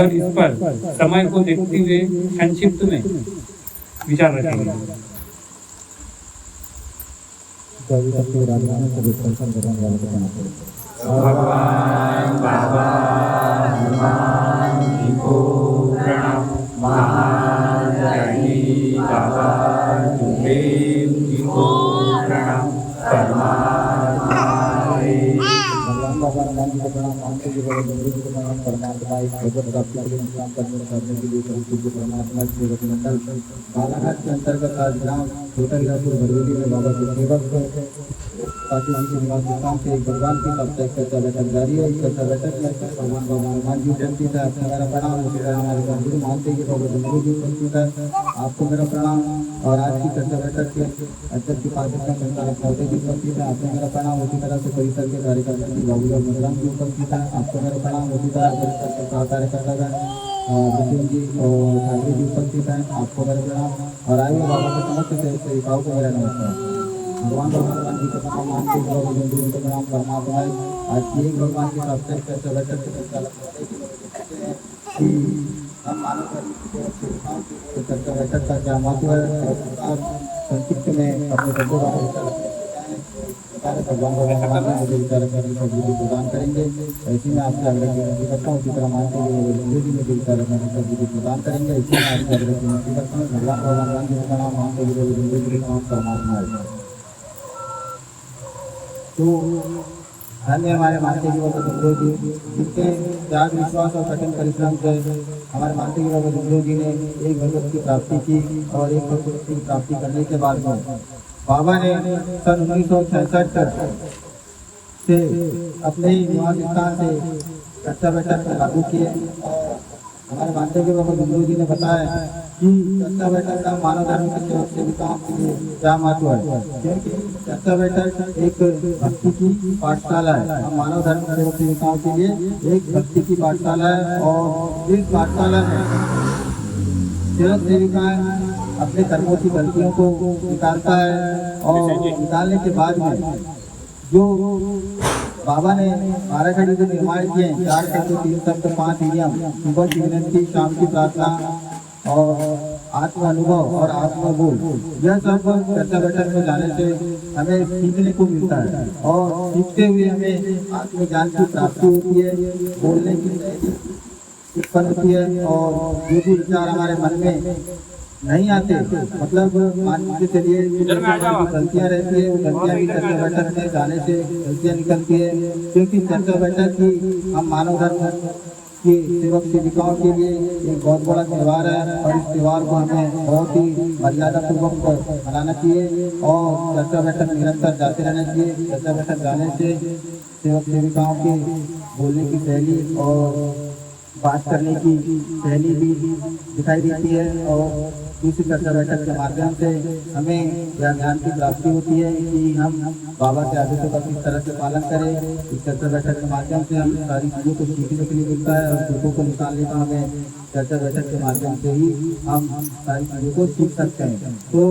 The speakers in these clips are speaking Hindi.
उधर इस पर समय को देखते हुए संक्षिप्त में विचार रखेंगे। भगवान बाबा हनुमान जी को प्रणाम। महारानी बाबा सुखदेव जी को प्रणाम। परमात्मा भगवान बाबा हनुमान जी को प्रणाम। मानते जी बाबा जंगली जी को प्रणाम। परमात्मा एक भगवत प्राप्ति के लिए इंतजाम करने के लिए पूज्य परमात्मा सेवक मंडल बालाघाट के अंतर्गत आज ग्राम छोटा हीरापुर बरवेली में बाबा के सेवक पाटिल जी के निवास स्थान से भगवान की साप्ताहिक चर्चा बैठक जारी है। इस चर्चा बैठक में भगवान बाबा हनुमान जी उपस्थित है। आपको मेरा प्रणाम। उसी तरह हमारे गुरु मानते जी बाबा जंगली जी उपस्थित है, आपको मेरा प्रणाम। और आज की चर्चा बैठक के अध्यक्ष उपाध्यक्ष संचालक महोदय जी उपस्थित है, आपको मेरा प्रणाम। उसी तरह से परिसर के कार्यकर्ता बाबूलाल मधुराम जी उपस्थित है, आपको मेरा प्रणाम। उसी तरह परिसर के कार्यकर्ता भूषण जी और ठाकरे जी उपस्थित हैं, आपको मेरा प्रणाम। और आइए बाबा के समस्त सेविकाओं को मेरा नमस्कार। भगवान भगवान जी का प्रणाम। मानते बाबा जंगली जी का प्रणाम। परमात्मा आज की एक भगवान की साप्ताहिक चर्चा बैठक के संचालक कि हम मानव चर्चा बैठक का क्या महत्व है, संक्षिप्त में अपने शब्दों भगवान भगवान मुझे विचार करने का विधि प्रदान करेंगे। ऐसे में आपसे आग्रह की विनती करता हूँ। इसी तरह मानते हुए जी मुझे विचार करने का विधि प्रदान करेंगे। इसी में आपसे आग्रह की विनती करता हूँ। भगवान भगवान जी का नाम मानते हुए जी का नाम परमात्मा है। तो धन्य हमारे मानते जी बाबा जंगलो जी, जिनके त्याग विश्वास और कठिन परिश्रम से हमारे मानते जी बाबा जंगलो जी ने एक भगवत की प्राप्ति की। और एक भगवत की प्राप्ति करने के बाद में बाबा ने सन 1966 से अपने ही निवास स्थान से चर्चा बैठक लागू किए। और हमारे मानते जी बाबा जंगलो जी ने बताया कि चर्चा बैठक का मानव धर्म के सेवक सेविकाओं के लिए क्या महत्व है, क्योंकि चर्चा बैठक एक भक्ति की पाठशाला है। हम मानव धर्म के सेवक सेविकाओं के लिए एक भक्ति की पाठशाला है। और इस पाठशाला में सेवक सेविकाएं अपने कर्मों की गलतियों को निकालता है। और निकालने के बाद में जो बाबा ने 12 घड़ी जो निर्माण किए, 4 शब्द 3 शब्द 5 नियम, सुबह की विनती, शाम की प्रार्थना और आत्म अनुभव और आत्मबोध, यह सब चर्चा बैठक में जाने से हमें सीखने को मिलता है। और सीखते हुए हमें आत्मज्ञान की प्राप्ति होती है, बोलने की उत्पन्न होती है। और जो भी विचार हमारे मन में नहीं आते, मतलब मान के चलिए गलतियाँ रहती है, वो गलतियाँ भी चर्चा बैठक में जाने से गलतियाँ निकलती है। क्योंकि चर्चा बैठक ही हम मानव धर्म की सेवक सेविकाओं के लिए एक बहुत बड़ा त्यौहार है। और इस त्यौहार को हमें बहुत ही मर्यादा पूर्वक मनाना चाहिए। और चर्चा बैठक निरंतर जाते रहना चाहिए। चर्चा बैठक जाने से सेवक सेविकाओं के बोलने की शैली और बात करने की शैली भी दिखाई देती है। और दूसरी चर्चा बैठक के माध्यम से हमें यह ज्ञान की प्राप्ति होती है कि हम बाबा के आदेशों का किस तरह से पालन करें। इस चर्चा बैठक के माध्यम से हम सारी चीज़ों को सीखने के लिए मिलता है। और चीज़ों को निकालने का हमें चर्चा बैठक के माध्यम से ही हम सारी चीज़ों को सीख सकते हैं। तो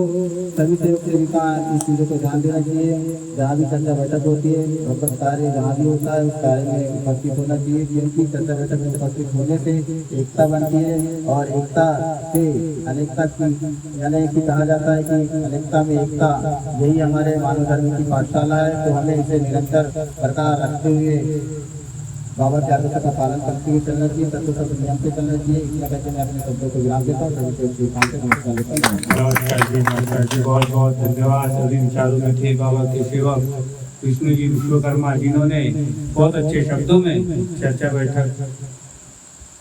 सभी सेवक सेविका इस चीज़ों को ध्यान देना चाहिए। जहाँ भी चर्चा बैठक होती है, भगवत कार्य जहाँ भी होता है उस कार्य में उपस्थित होना चाहिए। क्योंकि चर्चा बैठक में उपस्थित होने से एकता बनती है। और एकता से अनेकता की, यानी कि कहा जाता है कि अनेकता में एकता, यही हमारे मानव धर्म की पाठशाला है। तो हमें इसे निरंतर बरकरार रखते हुए बाबा के आदेशों का पालन करते हुए चलना चाहिए, तत्व सब नियम से चलना चाहिए। इसमें कहते मैं अपने शब्दों को विराम देता हूँ। नमस्कार लेता हूँ। बहुत बहुत धन्यवाद सभी विचारों में थे बाबा के सेवक विष्णु जी विश्वकर्मा, जिन्होंने बहुत अच्छे शब्दों में चर्चा बैठक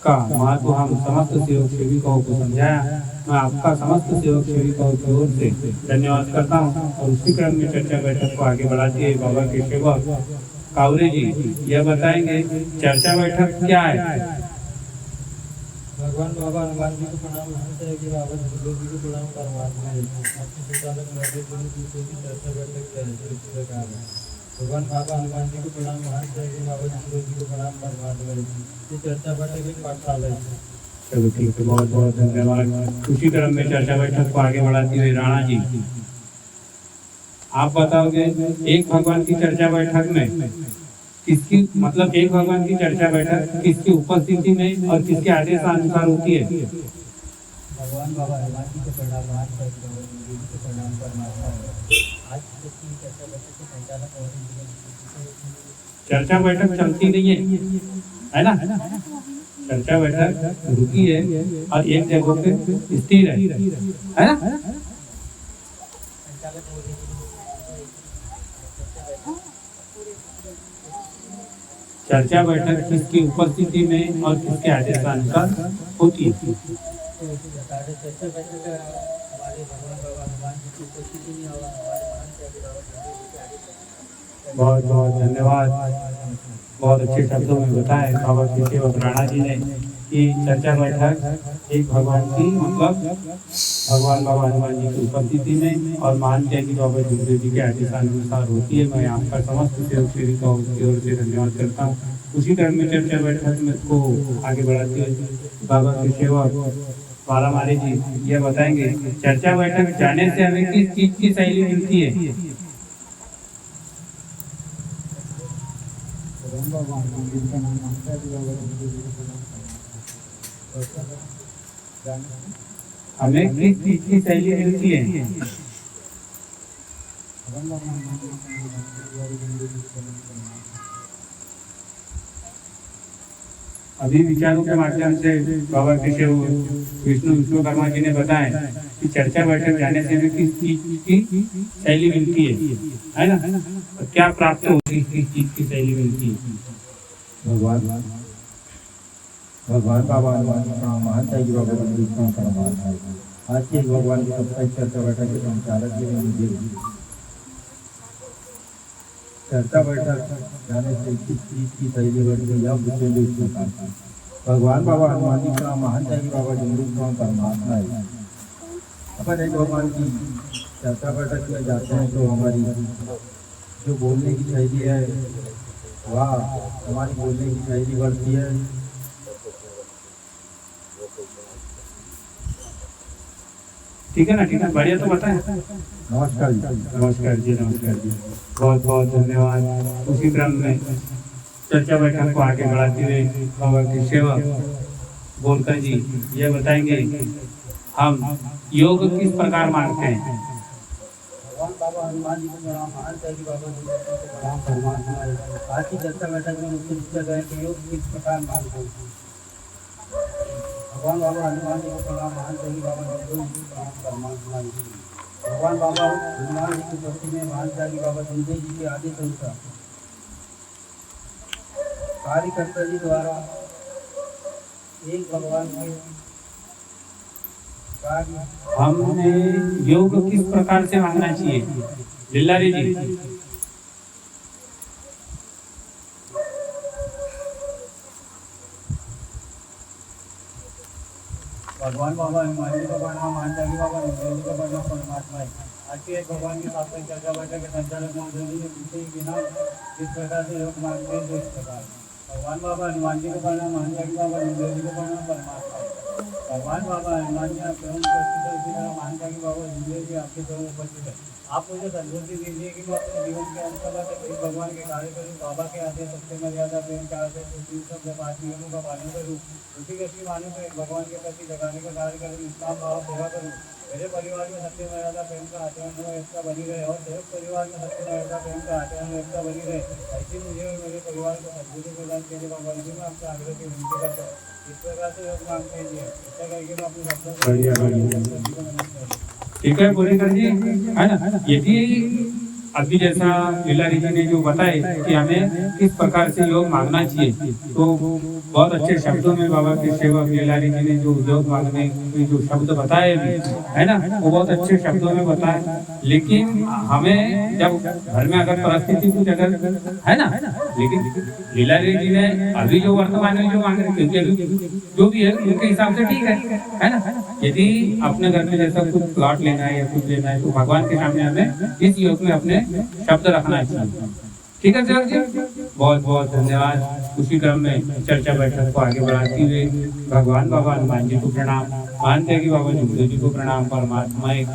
का महत्व हम समस्त सेवक सेविकाओं को समझाया। मैं आपका समस्त सेवक सेविकाओं की ओर से धन्यवाद करता हूँ। और उसी क्रम में चर्चा बैठक को आगे बढ़ाते हुए बाबा के सेवक कावरे जी यह बताएंगे चर्चा बैठक क्या है। भगवान बाबा हनुमान जी को प्रणाम। कि बाबा जंगलो जी को प्रणाम। परमात्मा आपके संचालक महोदय की चर्चा बैठक क्या है, इस प्रकार है। भगवान बाबा हनुमान जी को प्रणाम। कि बाबा जंगलो जी को प्रणाम। परमात्मा ये चर्चा बैठक एक पाठशाला है। चलो ठीक है, बहुत बहुत धन्यवाद। उसी क्रम में चर्चा बैठक को आगे बढ़ाते हुए राणा जी आप बताओगे, एक भगवान की चर्चा बैठक में किसकी मतलब एक भगवान की चर्चा बैठक किसकी उपस्थिति में और किसके आदेशानुसार होती है? भगवान बाबा हनुमान जी को प्रणाम, महान सहित बाबा जी को प्रणाम परमात्मा है। आज की चर्चा बैठक के संचालक और चर्चा बैठक चलती नहीं है ना? चर्चा बैठक रुकी है और एक जगह पे स्थिर है ना? संचालक हो रही चर्चा बैठक किसकी उपस्थिति में और किसके आदेशानुसार होती है? चर्चा बैठक हमारे भगवान बाबा हनुमान जी की उपस्थिति में और हमारे महान बहुत बहुत धन्यवाद। बहुत अच्छे शब्दों में बताया बाबा के सेवक राणा जी ने कि चर्चा बैठक एक भगवान की मतलब भगवान बाबा हनुमान जी की उपस्थिति में और महान त्यागी बाबा जुगदेव जी के आदेशानुसार होती है। मैं आपका समस्त सेवक श्री का उसकी ओर से धन्यवाद करता हूँ। उसी क्रम में चर्चा बैठक में को आगे बढ़ाते हुए बाबा के सेवक बालामाली जी ये बताएंगे चर्चा बैठक जाने से हमें किस चीज की शैली मिलती है? हमें किस चीज की शैली मिलती है? अभी विचारों के माध्यम से बाबा के विष्णु विश्वकर्मा जी ने बताया कि चर्चा बैठक जाने से हमें किस चीज की शैली मिलती है ना? और क्या प्राप्त होती है, किस चीज की शैली मिलती है? भगवान बाबा हनुमान जी का महान त्यागी बाबा जी का प्रणाम है। आज के भगवान की साप्ताहिक चर्चा बैठक के संचालक जी ने मुझे चर्चा बैठक जाने से किस चीज की शैली बढ़ गई यह पूछेंगे इस प्रकार से। भगवान बाबा हनुमान जी का महान त्यागी बाबा जी का परमात्मा है। अपन एक भगवान की चर्चा बैठक में जाते हैं तो हमारी जो बोलने की शैली है वह हमारी बोलने की शैली बढ़ती है। ठीक है ना? ठीक है, बढ़िया। तो बताएं। नमस्कार जी। नमस्कार जी, नमस्कार जी, बहुत बहुत धन्यवाद। उसी क्रम में चर्चा बैठक को आगे बढ़ाते हुए बाबा के सेवक बोलकर जी ये बताएंगे हम योग किस प्रकार मानते हैं? भगवान बाबा हनुमान जी को प्रणाम, महान त्यागी बाबा जी को प्रणाम परमात्मा है। आज की चर्चा बैठक में मुझसे पूछा गया कि योग किस प्रकार मानते हैं? भगवान बाबा हनुमान जी को प्रणाम, महान त्यागी बाबा जी को प्रणाम परमात्मा है। भगवान बाबा हनुमान जी की उपस्थिति में महान त्यागी बाबा संजय जी के आदेश अनुसार कार्यकर्ता जी द्वारा एक भगवान के कार्य हमने योग किस प्रकार से मानना चाहिए? लिल्लारी जी। भगवान बाबा हनुमान जी का प्रणाम, महान त्यागी बाबा संजय जी का प्रणाम परमात्मा है। आज के एक भगवान के साप्ताहिक चर्चा बैठक के संचालक महोदय जी ने पूछे कि बिना किस प्रकार से योग मानते हैं? तो इस प्रकार भगवान बाबा हनुमान जी को प्रणाम, महान त्यागी बाबा संजय जी को प्रणाम परमात्मा है। भगवान बाबा हनुमान जी आप स्वयं उपस्थित है, इसी तरह महान त्यागी बाबा संजय जी आपके स्वयं उपस्थित है। आप मुझे संतुष्टि दीजिए कि मैं अपने जीवन के अंत तक एक भगवान के कार्य करूँ, बाबा के आदेश सबसे मर्यादा प्रेम के आदेश तीन शब्द 5 नियमों का पालन करूँ, उसी व्यक्ति मानूँ तो एक भगवान के प्रति जगाने का कार्य करूँ, इस्लाम भाव सेवा करूँ, मेरे परिवार में सत्य मर्यादा प्रेम का आचरण हो एकता बनी रहे और संयुक्त परिवार में सत्य मर्यादा प्रेम का आचरण हो एकता बनी रहे। ऐसी मुझे और मेरे परिवार को सद्बुद्धि प्रदान के लिए भगवान जी में आपसे आग्रह की विनती करता हूँ। इस प्रकार से योग मांगते हैं। ऐसा करके मैं अपने शब्दों को ठीक है बोलेकर जी, है ना? यदि अभी जैसा लिल्लारी जी ने जो बताए कि हमें किस प्रकार से योग मांगना चाहिए, तो बहुत अच्छे शब्दों में बाबा के सेवक लिल्लारी जी ने जो योग मांगने के जो शब्द बताए भी, है ना, वो बहुत अच्छे शब्दों में बताए। लेकिन हमें जब घर में अगर परिस्थिति कुछ अगर है ना, लेकिन लिल्लारी जी ने अभी जो वर्तमान में जो मांग रहे, क्योंकि जो भी है उनके हिसाब से ठीक है ना। यदि अपने घर में जैसा कुछ प्लॉट लेना है या कुछ लेना है तो भगवान के सामने हमें इस योग में अपने शब्द रखना चाहिए। ठीक है सेवक जी, बहुत बहुत धन्यवाद। उसी क्रम में चर्चा बैठक को आगे बढ़ाते हुए भगवान बाबा हनुमान जी को प्रणाम, मानते हैं कि बाबा जुगदेव जी को प्रणाम। परमात्मा एक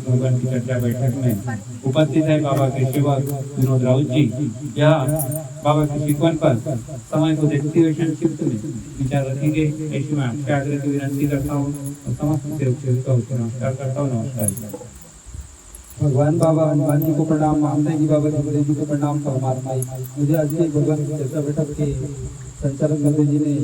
भगवान की चर्चा बैठक में उपस्थित है बाबा के सेवक विनोद राउत जी। यह बाबा के शिकवन पर समय को देखते हुए संक्षिप्त में विचार रखेंगे। ऐसे में आपसे आग्रह की विनती करता हूँ और समस्त सेवक सेविका को नमस्कार करता हूँ। नमस्कार। भगवान बाबा हनुमान जी को प्रणाम, मानते जी बाबा जुगदेव जी को प्रणाम। परमात्मा मुझे आज के भगवान की चर्चा बैठक के संचालक मंत्री जी ने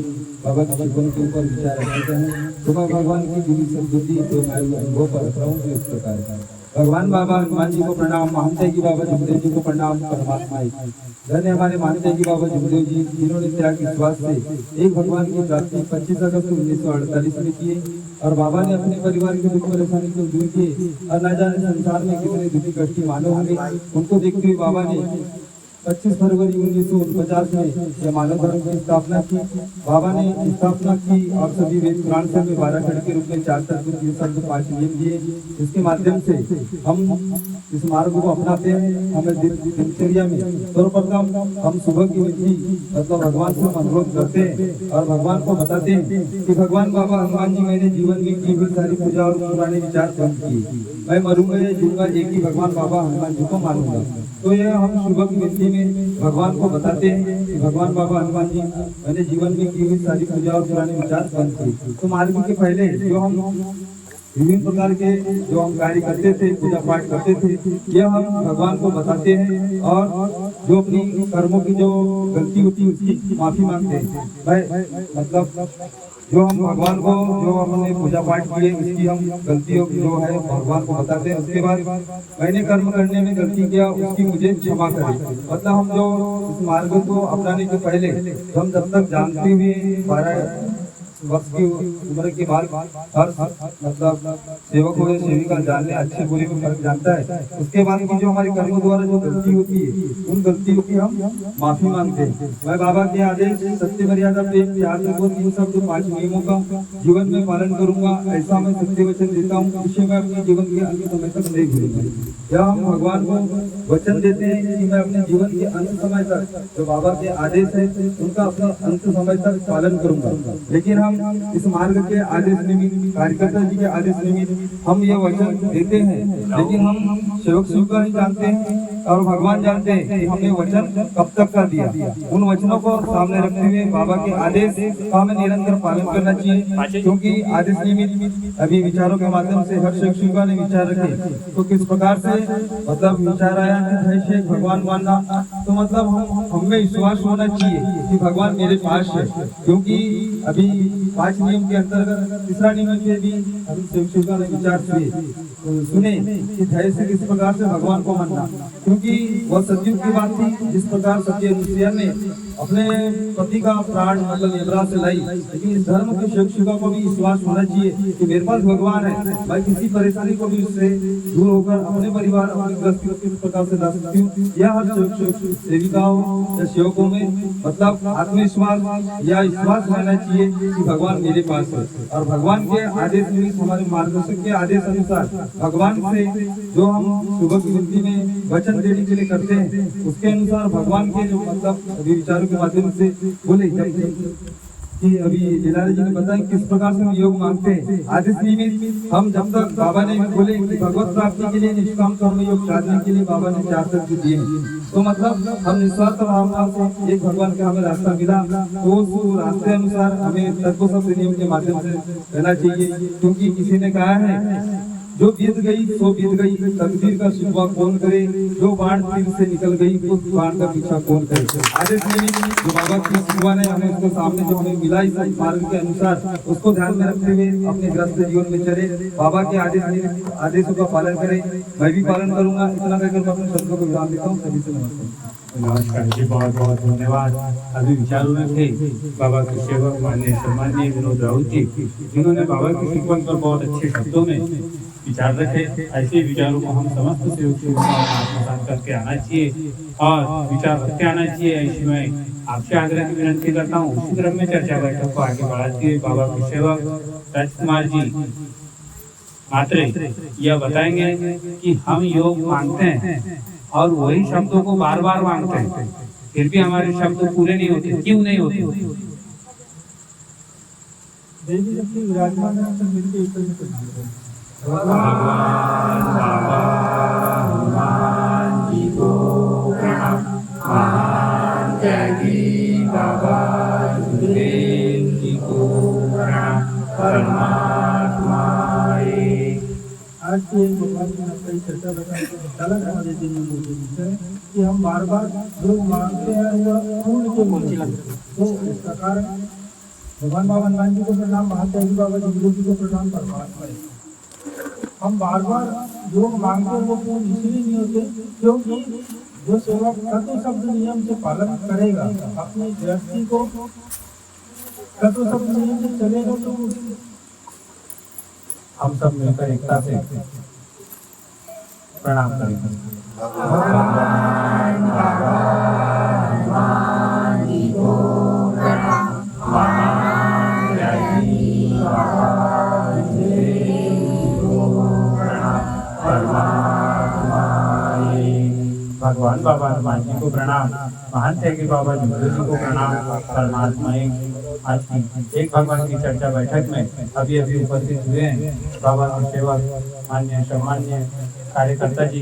बाबा के जीवन के ऊपर विचार रखे हैं। तो मैं भगवान की दिव्य सद्बुद्धि एवं आयु अनुभव पर रख रहा हूँ। इस प्रकार भगवान बाबा हनुमान जी को प्रणाम, मानते जी बाबा जुगदेव जी को प्रणाम। परमात्मा धन्य हमारे मानते जी बाबा जुगदेव जी, जिन्होंने त्याग विश्वास से एक भगवान की प्राप्ति 25 अगस्त 1948 में किए और बाबा ने अपने परिवार के दुख परेशानी को दूर किए। और न जाने संसार में कितने दुखी कष्टी मानव होंगे, उनको देखते हुए बाबा ने 25 फरवरी 1949 में यह मानव धर्म की स्थापना की। बाबा ने स्थापना की और सभी वेद पुराण से में 12 खंड के रूप में 4 तत्व 3 शब्द 5 नियम दिए, जिसके माध्यम से हम इस मार्ग को अपनाते हैं। हमें दिनचर्या में सर्वप्रथम हम सुबह की विधि मतलब भगवान से अनुरोध करते हैं और भगवान को बताते हैं कि भगवान बाबा हनुमान जी, मैंने जीवन में की हुई सारी पूजा और पुराने विचार बंद किए। मैं मरूंगा या जीऊंगा एक ही भगवान बाबा हनुमान जी को मानूंगा। तो यह हम सुबह की विधि में भगवान को बताते हैं कि भगवान बाबा हनुमान जी, मैंने जीवन में की हुई सारी पूजा और पुराने विचार बंद किए। तो मार्ग के पहले जो हम विभिन्न प्रकार के जो हम कार्य करते थे, पूजा पाठ करते थे, यह हम भगवान को बताते हैं और जो अपनी कर्मों की जो गलती होती है उसकी माफी मांगते हैं। भाई मतलब जो हम भगवान को जो हमने पूजा पाठ किए उसकी हम गलतियों जो है भगवान को बताते हैं। उसके बाद मैंने कर्म करने में गलती किया उसकी मुझे क्षमा करें। मतलब हम जो इस मार्ग को अपनाने के पहले हम जब तक जानते हुए 12 वर्ष की उम्र के बाद हर मतलब सेवक हो या सेविका जानने अच्छे बुरे में फर्क जानता है। उसके बाद की जो हमारे कर्मों द्वारा जो गलती होती है उन गलतियों की हम माफी मांगते हैं। मैं बाबा के आदेश सत्य मर्यादा प्रेम त्याग वो 3 शब्द 5 नियमों का जीवन में पालन करूंगा, ऐसा मैं सत्य वचन देता हूँ। इसे मैं अपने जीवन के अंत समय तक नहीं भूलूंगा। जब हम भगवान को वचन देते हैं कि मैं अपने जीवन के अंत समय तक जो बाबा के आदेश है उनका अपने अंत समय तक पालन करूंगा। लेकिन हम इस मार्ग के आदेश निमित्त, कार्यकर्ता जी के आदेश निमित्त हम ये वचन देते हैं, लेकिन हम सेवक सेविका नहीं जानते हैं और भगवान जानते हैं कि हमने वचन कब तक का दिया। उन वचनों को सामने रखते हुए बाबा के आदेश का हमें निरंतर पालन करना चाहिए, क्योंकि आदेश निमित्त अभी विचारों के माध्यम से हर सेवक सेविका ने विचार रखे। तो किस प्रकार से मतलब विचार आया कि भगवान मानना, तो मतलब हमें विश्वास होना चाहिए कि भगवान मेरे पास है। क्योंकि अभी 5 नियम के अंतर्गत तीसरा नियम में भी अभी सेवक सेविका ने विचार सुने कि धैर्य से किस प्रकार से भगवान को मानना, क्योंकि वह सतयुग की बात थी जिस प्रकार सत्य अनुसुईया ने अपने पति का प्राण मतलब यमराज से लाई। लेकिन इस धर्म के सेवक सेविका को भी विश्वास होना चाहिए कि मेरे पास भगवान है, मैं किसी परेशानी को भी उससे दूर होकर अपने परिवार अपनी गृहस्थी को किस प्रकार से ला सकती हूँ। यह हर सेविकाओं या सेवकों में मतलब आत्मविश्वास या विश्वास रहना चाहिए कि भगवान मेरे पास है। और भगवान के आदेश में हमारे मार्गदर्शक के आदेश अनुसार भगवान से जो हम सुबह की विधि में वचन देने के लिए करते हैं उसके अनुसार भगवान के जो मतलब अभी विचारों के माध्यम से बोले कि अभी लीलाराज जी ने बताया किस प्रकार से हम योग मांगते हैं। आदेश निमित्त हम जब तक बाबा ने बोले कि भगवत प्राप्ति के लिए निष्काम कर्म योग साधने के लिए बाबा ने 4 तत्व दिए हैं। तो मतलब हम निस्वार्थ भावना से एक भगवान का हमें रास्ता मिला, तो उस रास्ते अनुसार हमें तत्व शब्द नियम के माध्यम से रहना चाहिए। क्योंकि किसी ने कहा है जो बीत गई सो बीत गई, तकदीर का शिकवा कौन करे, जो बाण तीर से निकल गई उस बाण का पीछा कौन करे। आदेश निमित्त जो बाबा की शिकवा ने हमें उसको सामने जो हमें मिला इस मार्ग के अनुसार उसको ध्यान में रखते हुए अपने गृहस्थ जीवन में चले, बाबा के आदेशों का पालन करें। मैं भी पालन करूंगा। इतना कहकर मैं अपने शब्दों को विराम देता हूँ। सभी से नमस्कार जी, बहुत बहुत धन्यवाद। अभी विचारों में थे बाबा के सेवक माननीय सम्माननीय विनोद राउत जी, जिन्होंने बाबा के शिकवन पर बहुत अच्छे शब्दों में विचार रखे। ऐसे विचारों को हम समस्त सेवक सेविकाओं को आत्मसात करके आना चाहिए और विचार रखते आना चाहिए। ऐसे में आपसे आग्रह की विनती करता हूँ। उसी क्रम में चर्चा बैठक को आगे बढ़ाते हुए बाबा के सेवक राजकुमार जी मात्रे यह बताएंगे कि हम योग मांगते हैं और वही शब्दों को बार बार मांगते हैं, फिर भी हमारे शब्द पूरे नहीं होते। क्यों नहीं होते? देवी शक्ति विराजमान है, सब मिलके ऊपर से प्रणाम करें। भगवान बाबा हनुमान जी को प्रणाम। महान त्यागी बाबा सुखदेव जी को प्रणाम। परमात्मा एक। आज की एक भगवान की नकली चर्चा बताने के संचालक हमारे दिन में बोलते हैं कि हम बार बार जो मांगते हैं वह पूर्ण के मिलते हैं। तो इस प्रकार भगवान बाबा हनुमान जी को प्रणाम, महात्यागी बाबा जिंदू जी को प्रणाम, परमात्मा एक। हम बार बार जो मांगते हैं वो पूर्ण इसलिए नहीं होते क्योंकि जो सेवक तत्व शब्द नियम से पालन करेगा, अपनी गृहस्थी को तत्व शब्द नियम से चलेगा, तो हम सब मिलकर एकता से प्रणाम करेंगे। भगवान बाबा हनुमान जी को प्रणाम। महान त्यागी बाबा सुखदेव जी को प्रणाम। परमात्मा एक। भगवान बाबा हनुमान जी को प्रणाम, महान त्यागी बाबा जिंदू जी को प्रणाम, परमात्मा एक। आज की एक भगवान की चर्चा बैठक में अभी अभी उपस्थित हुए हैं बाबा के सेवक मान्य सम्मान्य कार्यकर्ता जी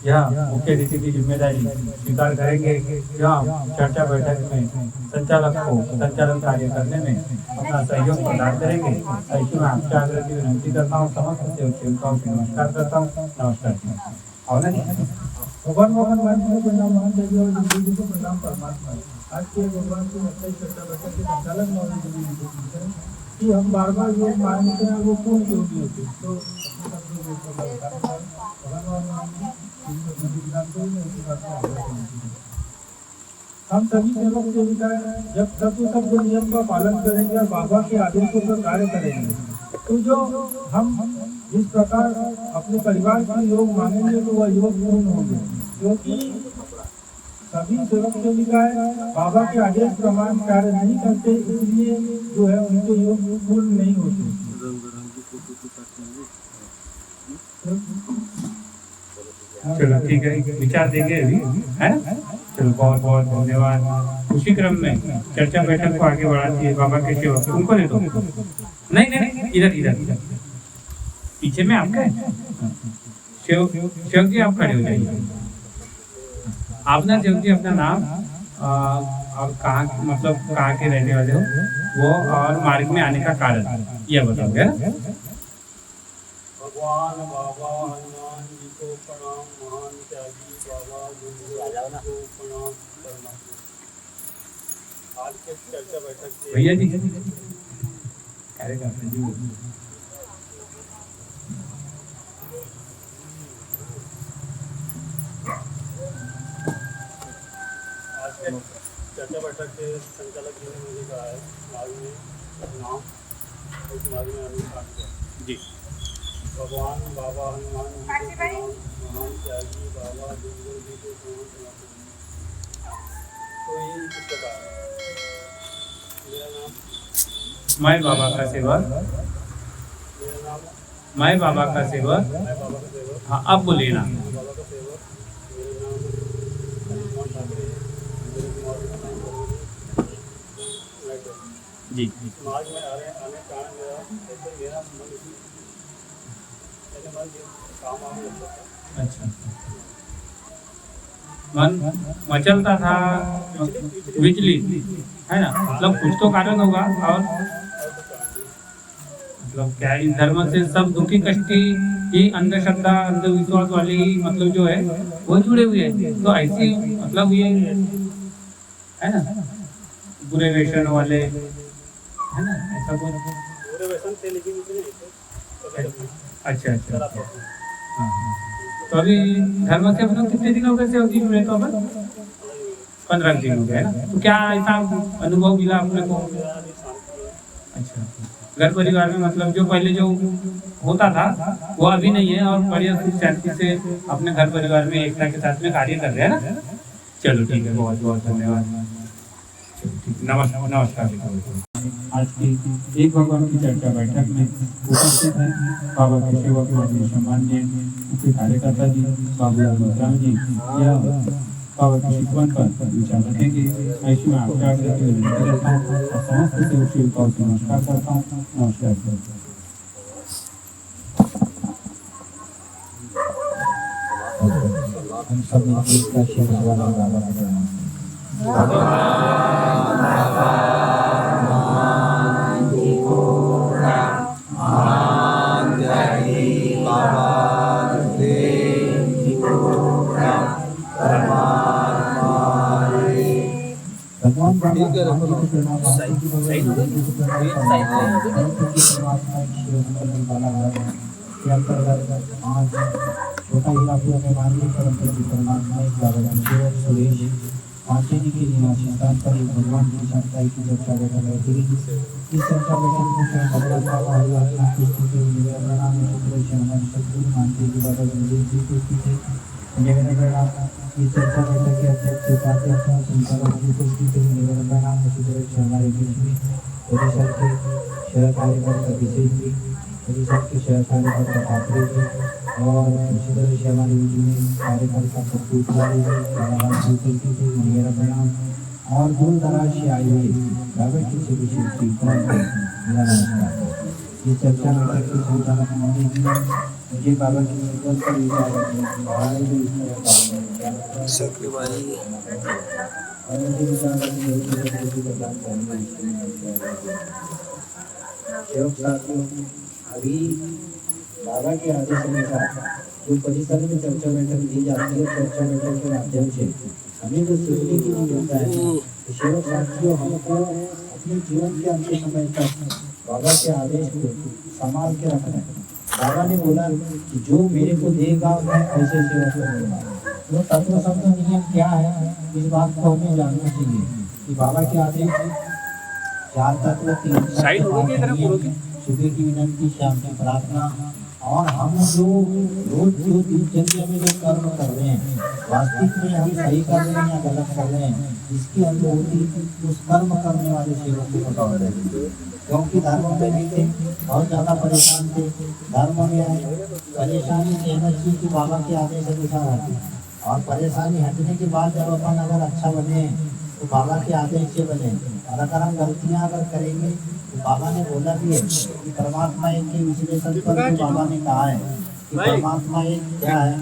यह मुख्य रीति की जिम्मेदारी स्वीकार करेंगे। यह चर्चा बैठक में संचालक को संचालन कार्य करने में अपना सहयोग प्रदान करेंगे। ऐसे में आपसे आग्रह की विनती करता हूँ, समस्त सेवकों से नमस्कार करता हूँ। नमस्कार। और भगवान बाबा हनुमान जी को प्रणाम, महान त्यागी और जिंदू जी को प्रणाम, परमात्मा एक। आज के भगवान की नकली चर्चा बैठक के संचालक हमारे दिन में बोलते हैं कि हम बार बार जो मांगते हैं वो पूर्ण क्यों नहीं होते। तो हम सभी सेवक सेविकाएं जब तत्व शब्द नियम का पालन करेंगे और बाबा के आदेशों पर कार्य करेंगे, तो जो हम जिस प्रकार अपने परिवार के योग मांगेंगे तो वह योग पूर्ण होंगे। क्योंकि सभी सेवक सेविकाएं बाबा के आदेश प्रमाण कार्य नहीं करते, इसलिए जो है उनके योग पूर्ण नहीं होते। चलो ठीक है, विचार देंगे अभी, है ना? चलो बहुत बहुत धन्यवाद। उसी क्रम में चर्चा बैठक को आगे बढ़ाती है बाबा के सेवक। उनको ले दो। नहीं नहीं, इधर इधर पीछे में आपका है सेवक जी, आप खड़े हो जाइए। आप ना सेवक जी अपना नाम और कहाँ, मतलब कहाँ के रहने वाले हो वो, और मार्ग में आने का कारण यह बताओगे। भगवान बाबा हनुमान जी को प्रणाम, महान त्यागी बाबा जिंदू जी को प्रणाम, परमात्मा। आज के चर्चा बैठक के भैया जी कार्यकर्ता जी चर्चा बैठक के संचालक जी ने मुझे कहा है मार्ग में नाम इस मार्ग में अनुसार जी। भगवान बाबा हनुमान जी को प्रणाम, महान त्यागी बाबा जिंदू जी को प्रणाम। तो ये इस प्रकार है। मेरा नाम मैं बाबा का सेवक, मेरा नाम मैं बाबा का सेवक। मैं बाबा का सेवक। हाँ अब बोलिए ना। बाबा का सेवक। मेरा नाम हनुमान ठाकरे है। मेरे कुमार जी समाज में आने कारण मेरा मन काम आने लगता था। अच्छा, मन मचलता था, विचलित है ना? मतलब कुछ तो कारण होगा। और मतलब क्या इस धर्म से सब दुखी कष्टी ही अंधश्रद्धा अंधविश्वास वाले ही मतलब जो है वो जुड़े हुए हैं। तो ऐसी मतलब ये है ना बुरे वेशन वाले, है ना? ऐसा कुछ पूरे व्यसन थे लेकिन इतने नहीं थे। अच्छा अच्छा। हाँ तो अभी धर्म से हम लोग कितने दिन हो गए से होती जुड़े? तो अब 15 दिन हो गए ना। तो क्या ऐसा अनुभव मिला अपने को? अच्छा, घर परिवार में मतलब जो पहले जो होता था वो अभी नहीं है, और बढ़िया सुख शांति से अपने घर परिवार में एकता के साथ में कार्य कर रहे हैं ना। चलो ठीक है, बहुत बहुत धन्यवाद। चलो ठीक, नमस्कार। आज की एक भगवान की चर्चा बैठक में उपस्थित हैं बाबा के सेवक माननीय सम्माननीय मुख्य कार्यकर्ता जी बाबूलाल मिश्रा जी। यह बाबा के शिकवन पर विचार रखेंगे। ऐसे में आपसे आग्रह की विनती करता हूँ और समस्त सेवक सेविकाओं से नमस्कार करता हूँ। नमस्कार। हम सब मिलकर का श्री भगवान बाबा का प्रणाम। भगवान छोटा हीरापुर में माननीय परम प्रभु परमात्मा एक बाबा सेवक सुरेश पांचे जी के निवासी स्थान पर एक भगवान की संताई की चर्चा बैठक रखी गई। इस चर्चा बैठक में स्वयं भगवान बाबा हरिवास की स्तुति प्रणाम हमारे सदगुरु मानते जी बाबा जमदेव जी को थे। निवेदन प्रणाम। इस चर्चा बैठक के अध्यक्ष उपाध्यक्ष संचालक जी को निवेदन प्रणाम हमारे बीच में परिसर के शहर कार्यकर्ता विजय जी, परिसर के शहर कार्यकर्ता ठाकरे जी और इसी तरह से हमारे बीच में कार्यकर्ता प्रस्तुत मेरा प्रणाम और दूर दराज से आई हुई बाबा की सभी मेरा नमस्कार। ये चर्चा बैठक के संचालक मोदी जी मुझे बाबा की निर्बल पर विचार अभी बाबा के आदेश अनुसार जो परिसर में चर्चा बैठक दी जाती है, चर्चा बैठक के माध्यम से हमें जो सीखने के लिए मिलता है, सेवक साथियों हमको अपने जीवन के अंतिम समय तक बाबा के आदेश को संभाल के रखना है। बाबा ने बोला कि जो मेरे को देगा मैं ऐसे सेवक को दूंगा। तो तत्व शब्द नियम क्या है, इस बात को हमें जानना चाहिए कि बाबा के आदेश 4 तत्व 3 सुबह की विनती, शाम की प्रार्थना और हम जो रोज जो दिनचर्या में जो कर्म कर रहे हैं वास्तविक में हम सही कर रहे हैं या गलत कर रहे हैं, इसकी अनुभूति उस कर्म करने वाले सेवक को पता हो जाएगी। क्योंकि धर्म में भी थे, बहुत ज़्यादा परेशान थे, धर्म में आए, परेशानी कहना चाहिए कि बाबा के आदेश अनुसार हटे और परेशानी हटने के बाद जब अपन अगर अच्छा बने तो बाबा के आदेश से बने। और अगर हम गलतियाँ अगर करेंगे तो बाबा ने बोला भी है कि परमात्मा एक के विश्लेषण पर तो बाबा ने कहा है कि परमात्मा एक क्या है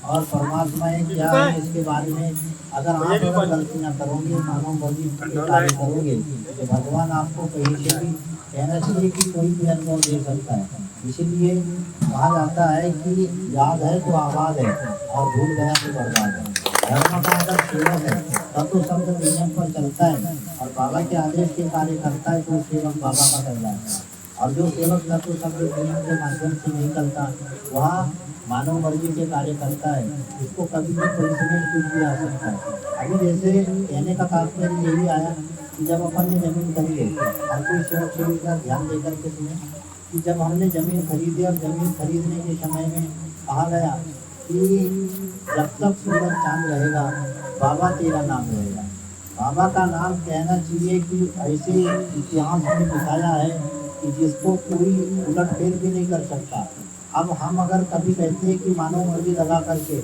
और परमात्मा एक क्या है, इसके बारे में अगर आप अगर गलतियाँ करोगे, मानव बलि कार्य करोगे तो भगवान आपको कहीं से भी कहना चाहिए कि कोई भी अनुभव दे सकता है। इसीलिए कहा जाता है कि याद है तो आबाद है और भूल गया तो बर्बाद है। धर्म का अगर सेवक है तब तो शब्द नियम पर चलता है और बाबा के आदेश के कार्य करता है तो सेवक बाबा का कहलाता है। और जो सेवक तत्व शब्द नियम के माध्यम से नहीं चलता वह मानव मर्जी के कार्य करता है, इसको कभी भी पनिशमेंट कुछ भी आ सकता है। अभी जैसे कहने का तात्पर्य यही आया कि जब अपन ने जमीन खरीदी, हर कोई सेवक सेविका ध्यान देकर के सुने कि जब हमने जमीन खरीदी और जमीन खरीदने के समय में कहा गया कि जब तक सूरज चांद रहेगा बाबा तेरा नाम रहेगा। बाबा का नाम कहना चाहिए कि ऐसे इतिहास में बताया है कि जिसको कोई उलटफेर भी नहीं कर सकता। अब हम अगर कभी कहते हैं कि मानव मर्जी लगा करके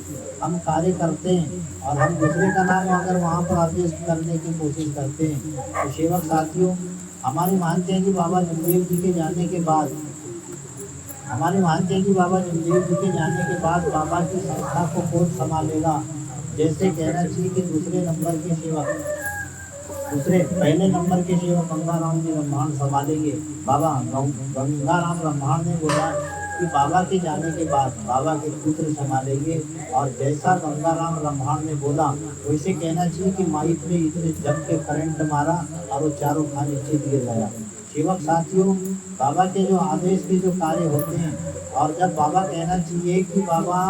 हम कार्य करते हैं और हम दूसरे का नाम अगर वहाँ पर आदेश करने की कोशिश करते हैं तो सेवक साथियों हमारे मानते हैं कि बाबा जमदेव जी के जाने के बाद बाबा की संस्था को कौन संभालेगा। जैसे कहना चाहिए कि दूसरे नंबर के सेवक पहले नंबर के सेवक गंगाराम जी ब्रह्मांड संभालेंगे। बाबा गंगाराम ब्रह्मांड ने बोला कि बाबा के जाने के बाद बाबा के पुत्र संभालेंगे और जैसा गंगाराम ब्रह्मांड ने बोला वैसे कहना चाहिए कि माइक में इतने जम के करंट मारा और वो चारों खान नीचे दिए गया। सेवक साथियों बाबा के जो आदेश के जो कार्य होते हैं और जब बाबा कहना चाहिए कि बाबा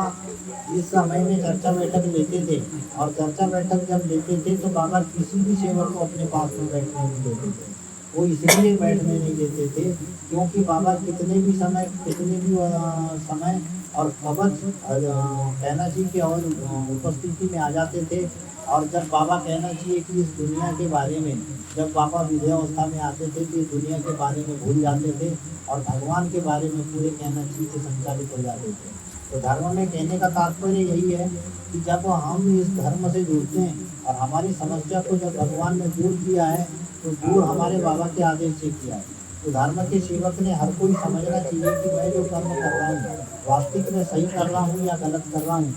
इस समय में चर्चा बैठक लेते थे और चर्चा बैठक जब लेते थे तो बाबा किसी भी सेवक को अपने पास में बैठने नहीं देते थे। वो इसलिए बैठने नहीं देते थे क्योंकि बाबा कितने भी समय और कवच कहना चाहिए कि और उपस्थिति में आ जाते थे और जब बाबा कहना चाहिए कि इस दुनिया के बारे में, जब बाबा विद्यावस्था में आते थे तो इस दुनिया के बारे में भूल जाते थे और भगवान के बारे में पूरे कहना चाहिए कि संचालित हो जाते थे। तो धर्म में कहने का तात्पर्य यही है कि जब हम इस धर्म से जुड़ते हैं और हमारी समस्या को जब भगवान ने दूर किया है तो दूर हमारे बाबा के आदेश से किया है। तो धर्म के सेवक ने हर कोई समझना चाहिए कि मैं जो कर्म कर रहा हूँ वास्तविक में सही कर रहा हूँ या गलत कर रहा हूँ।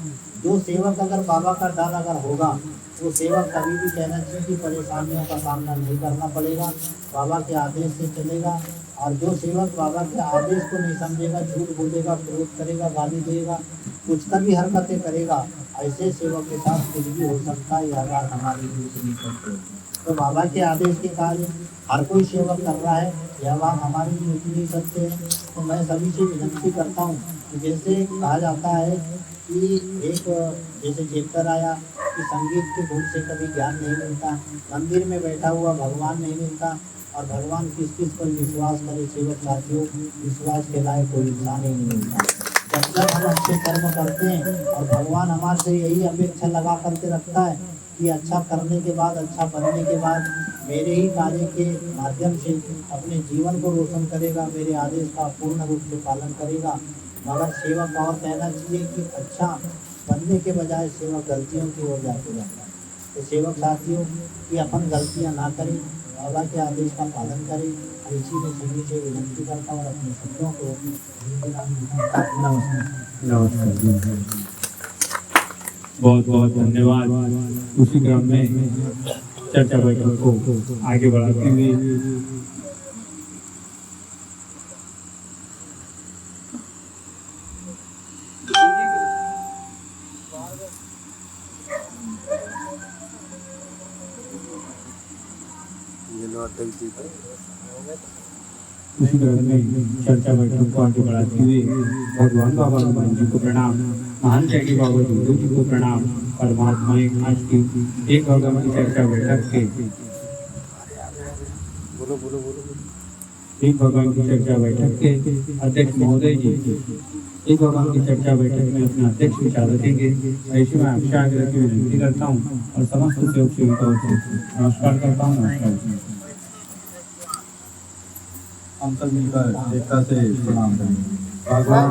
जो सेवक अगर बाबा का डर अगर होगा वो सेवक कभी भी कहना चाहिए कि परेशानियों का सामना नहीं करना पड़ेगा, बाबा के आदेश से चलेगा। और जो सेवक बाबा के आदेश को नहीं समझेगा, झूठ बोलेगा, क्रोध करेगा, गाली देगा, कुछ का भी हरकतें करेगा, ऐसे सेवक के साथ कुछ भी हो सकता है। यह बात हमारी दूसरी सकते। तो बाबा के आदेश के कार्य हर कोई सेवक कर रहा है, यह बात हमारी भी उतनी सत्य है। तो मैं सभी से विनती करता हूँ कि जैसे कहा जाता है कि एक जैसे चैप्टर आया कि संगीत के धुन से कभी ज्ञान नहीं मिलता, मंदिर में बैठा हुआ भगवान नहीं मिलता, और भगवान किस किस पर विश्वास करे सेवक साथियों, विश्वास के लायक कोई इंसान ही नहीं मिलता। जब तक हम अच्छे कर्म करते हैं और भगवान हमारे से यही अपेक्षा लगा करके रखता है कि अच्छा करने के बाद, अच्छा बनने के बाद मेरे ही कार्य के माध्यम से अपने जीवन को रोशन करेगा, मेरे आदेश का पूर्ण रूप से पालन करेगा। मगर सेवक और कहना चाहिए कि अच्छा बनने के बजाय सेवक गलतियों की ओर जाते जाता है। तो सेवक साथियों कि अपन गलतियां ना करें, बाबा के आदेश का पालन करें, इसी में सभी से विनती करता हूँ और अपने शब्दों को नमस्कार। बहुत बहुत धन्यवाद। उसी क्रम में चर्चा बैठक को आगे बढ़ाते हुए उसी क्रम में चर्चा बैठक को आगे बढ़ाते हुए भगवान बाबा हनुमान जी को प्रणाम, महान त्यागी बाबा दुर्गा जी को प्रणाम। परमात्मा आज की एक भगवान की चर्चा बैठक के एक भगवान की चर्चा बैठक के अध्यक्ष महोदय जी एक भगवान की चर्चा बैठक में अपना अध्यक्ष विचार रखेंगे। ऐसे में आपसे आगे रखी विनती करता हूँ और समस्त सेवक सेविकाओं से नमस्कार करता हूँ। नमस्कार। हम सब मिलकर एकता से प्रणाम करेंगे। भगवान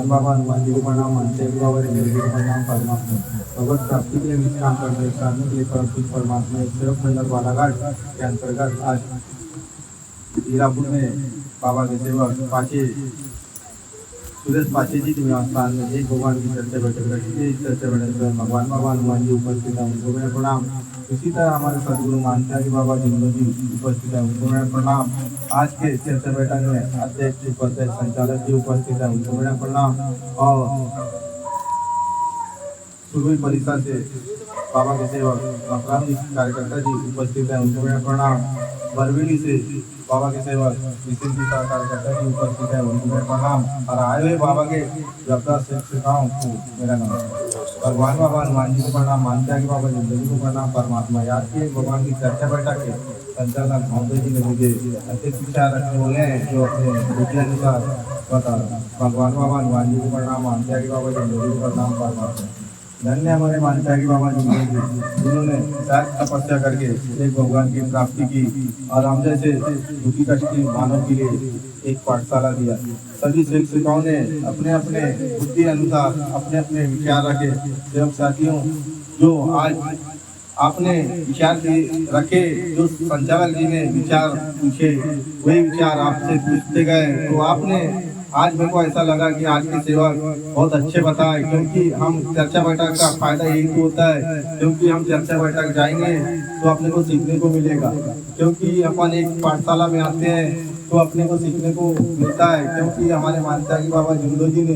बाबा हनुमान जी को प्रणाम, मनसे बाबा जी को प्रणाम। परमात्मा भगवत प्राप्ति के लिए निष्काम करने के लिए परमात्मा एक सेवक मंडल बालाघाट के अंतर्गत आज हीरापुर में बाबा के सेवक पाचे सुरेश पाचे जी के स्थान में एक भगवान की चर्चा बैठक रखी थी। चर्चा बैठक में भगवान बाबा हनुमान जी उपस्थित है, उनको मैं प्रणाम। इसी तरह हमारे सदगुरु मानता जी बाबा जिंदो जी उपस्थित है, उनको मैं प्रणाम। आज के चर्चा बैठक में अध्यक्ष उपाध्यक्ष संचालक जी उपस्थित है, उनको मैं प्रणाम। और सुरवी परिषद से बाबा के सेवक मकराम जी कार्यकर्ता जी उपस्थित है, उनको मैं प्रणाम। बरवेली से बाबा के सेवक नितिन जी का कार्यकर्ता जी उपस्थित है, उनको मैं प्रणाम। और आए हुए बाबा के जबरदस्त सेवकाओं को मेरा नमस्कार। भगवान बाबा हनुमान जी को प्रणाम, मानता कि बाबा जिंदगी को प्रणाम। परमात्मा याद के भगवान की चर्चा बैठक के संचालक महोदय जी ने मुझे अत्यंत विचार रखने बोले हैं जो अपने रुचि अनुसार बता। भगवान बाबा हनुमान जी को प्रणाम, मानता कि बाबा जिंदगी को प्रणाम। परमात्मा धन्य हमारे मानता है कि बाबा जी जिन्होंने शायद तपस्या करके एक भगवान की प्राप्ति की और हम जैसे दुखी कष्टी मानव के लिए एक पाठशाला दिया। सभी शिक्षकों ने अपने अपने बुद्धि अनुसार अपने अपने विचार रखे। एवं साथियों जो आज आपने विचार रखे, जो संचालक जी ने विचार पूछे वही विचार आपसे पूछते गए, तो आपने आज मेरे को ऐसा लगा कि आज की सेवा बहुत अच्छे बताए। क्योंकि हम चर्चा बैठक का फायदा यही तो होता है, क्योंकि हम चर्चा बैठक जाएंगे तो अपने को सीखने को मिलेगा। क्योंकि अपन एक पाठशाला में आते हैं तो अपने को सीखने को मिलता है। क्योंकि हमारे मानता कि बाबा जिंदो जी ने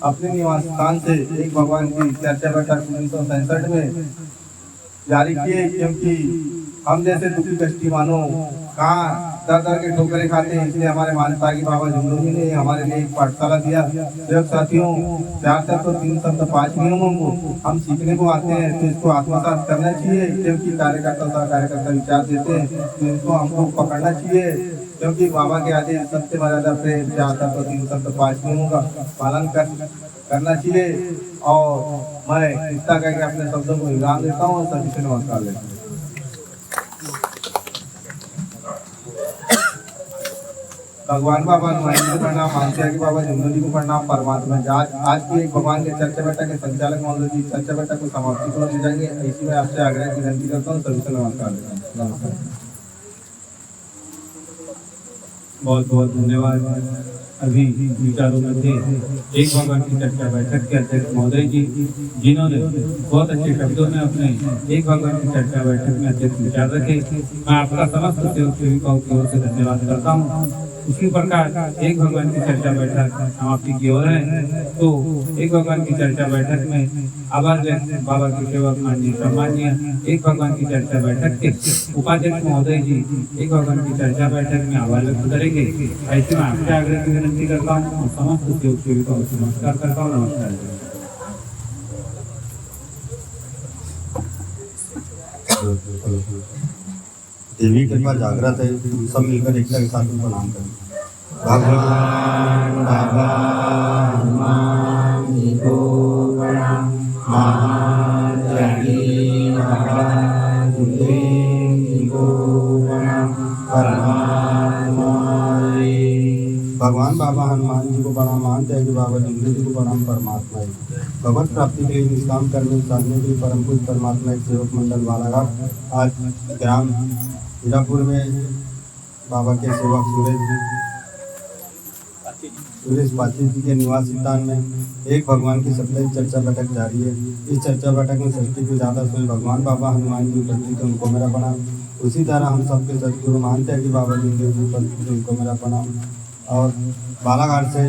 अपने निवास स्थान से एक भगवान की चर्चा बैठक 1967 में जारी किए। क्योंकि हम जैसे दुखी कष्टी मानो कहाँ दर दर के ठोकरें खाते हैं, इसलिए हमारे मानता की बाबा जुमरू जी ने हमारे लिए एक पाठशाला दिया। जब साथियों 4 तत्व 3 शब्द 5 नियमों को हम सीखने को आते हैं तो इसको आत्मसात करना चाहिए, क्योंकि कार्यकर्ता कार्यकर्ता विचार देते हैं तो इसको हमको पकड़ना चाहिए, क्योंकि बाबा के आदेश सत्य मर्यादा प्रेम 4 तत्व 3 शब्द 5 नियमों का पालन करना चाहिए। और मैं इतना करके अपने शब्दों को विराम देता हूँ और सभी से नमस्कार लेता हूँ। भगवान बाबा हनुमान जी को प्रणाम, मानसिया के बाबा जुमरू जी को प्रणाम। परमात्मा आज की एक भगवान के चर्चा बैठक के संचालक महोदय जी चर्चा बैठक को समाप्ति को ले जाएंगे। इसी में आपसे आग्रह की विनती करता हूँ, सभी से नमस्कार लेता हूँ। नमस्कार। बहुत बहुत धन्यवाद। अभी विचारों में थे एक भगवान की चर्चा बैठक के अध्यक्ष महोदय जी, जिन्होंने बहुत अच्छे शब्दों में अपने एक भगवान की चर्चा बैठक में अध्यक्ष विचार रखे। मैं आपका समस्त सेवक सेविकाओं की ओर से धन्यवाद करता हूँ। उसी प्रकार एक भगवान की चर्चा बैठक समाप्ति की ओर है, तो एक भगवान की चर्चा बैठक में आभार व्यक्त बाबा के सेवक माननीय सम्माननीय एक भगवान की चर्चा बैठक के उपाध्यक्ष महोदय जी एक भगवान की चर्चा बैठक में आभार व्यक्त करेंगे। ऐसे में आपसे आग्रह की विनती करता हूँ और समस्त सेवक सेविकाओं से नमस्कार करता हूँ। नमस्कार। देवी कृपा जागृत है, सब मिलकर एकता के साथ में प्रणाम करें। भगवान बाबा हनुमान जी को प्रणाम, महात्मा जी बाबा सुखदेव जी को प्रणाम, परमात्मा भगवान बाबा हनुमान जी को प्रणाम, महात्मा जी बाबा जुमरू जी को प्रणाम, परमात्मा भगवत प्राप्ति के लिए निष्काम कर्म साधने के लिए परम पूज्य परमात्मा एक सेवक मंडल बालाघाट आज ग्राम हीरापुर में बाबा के सेवक सुरेश पाची जी के निवास स्थान में एक भगवान की सप्ताही चर्चा बैठक जारी है। इस चर्चा बैठक में 60 को ज़्यादा स्वयं भगवान बाबा हनुमान जी उपस्थित, उनको मेरा प्रणाम। उसी तरह हम सबके सदगुरु मानते हैं कि बाबा जुमरू जी उपस्थित, उनको मेरा प्रणाम। और बालाघाट से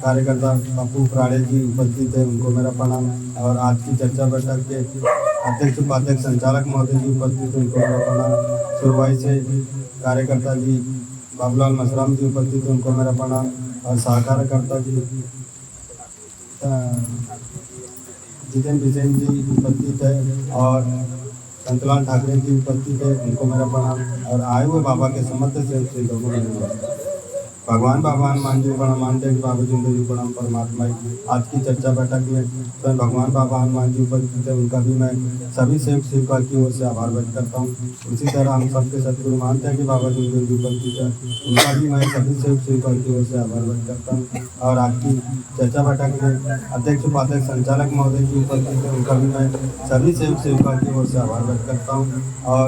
कार्यकर्ता पप्पू प्राड़े जी उपस्थित है, उनको मेरा प्रणाम। और आज की चर्चा बैठक के अध्यक्ष उपाध्यक्ष संचालक महोदय जी उपस्थित, उनको मेरा प्रणाम। सुरवाई से कार्यकर्ता जी बाबूलाल मसराम जी उपस्थित, उनको मेरा प्रणाम। और सहकारकर्ता जी जितेंद्र बिसेन जी उपस्थित है और संतलाल ठाकरे जी उपस्थित है, उनको मेरा प्रणाम। और आए हुए बाबा के समस्त सेवकों को मेरा नमस्कार। भगवान बाबा हनुमान जी को प्रणाम, मानते हैं कि बाबा जुमरू जी को प्रणाम, परमात्मा। आज की चर्चा बैठक में स्वयं भगवान बाबा हनुमान जी उपस्थित है, उनका भी मैं सभी सेवक सेविका की ओर से आभार व्यक्त करता हूँ। उसी तरह हम सबके सदगुरु मानते हैं कि बाबा जुमरू जी उपस्थित है, उनका भी मैं सभी सेवक सेविका की ओर से आभार व्यक्त करता हूँ। और आज की चर्चा बैठक में अध्यक्ष उपाध्यक्ष संचालक महोदय जी उपस्थित है, उनका भी मैं सभी सेवक सेविका की ओर से आभार व्यक्त करता हूँ। और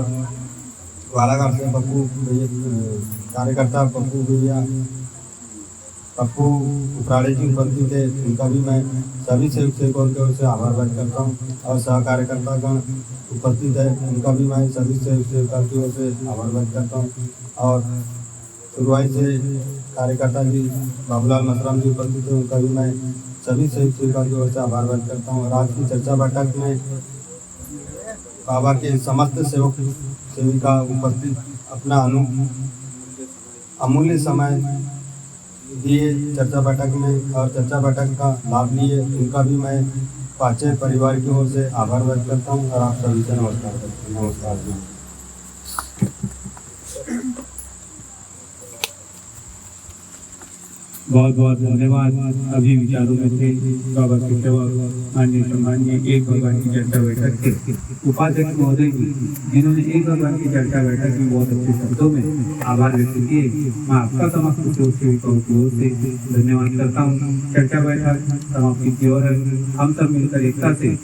बालाघाट से पप्पू कार्यकर्ता पप्पू भैया पप्पू उपराड़े जी उपस्थित है, उनका भी मैं सभी सेवक सेवकों की ओर से आभार व्यक्त करता हूँ। और सह कार्यकर्तागण उपस्थित है, उनका भी मैं सभी सेवक सेविका की ओर से आभार व्यक्त करता हूँ। और शुरुआत से कार्यकर्ता जी बाबूलाल मसराम जी उपस्थित है, उनका भी मैं सभी सेवक सेविका की ओर से आभार व्यक्त करता हूँ। और आज की चर्चा बैठक में बाबा के समस्त सेवक सेविका उपस्थित अपना अमूल्य समय दिए चर्चा बैठक में और चर्चा बैठक का लाभ लिए, उनका भी मैं पाचे परिवार की ओर से आभार व्यक्त करता हूँ। और आप सभी से नमस्कार करता हूँ। नमस्कार जी। बहुत बहुत धन्यवाद। अभी विचारों में थे बाबा के सेवक माननीय सम्माननीय एक भगवान की चर्चा बैठक के उपाध्यक्ष महोदय जी, जिन्होंने एक भगवान की चर्चा बैठक में बहुत अच्छे शब्दों में आभार व्यक्त किए। मैं आपका समस्त सेवक सेविकाओं की ओर से धन्यवाद करता हूँ। चर्चा बैठक समाप्ति की ओर है, हम सब मिलकर एकता से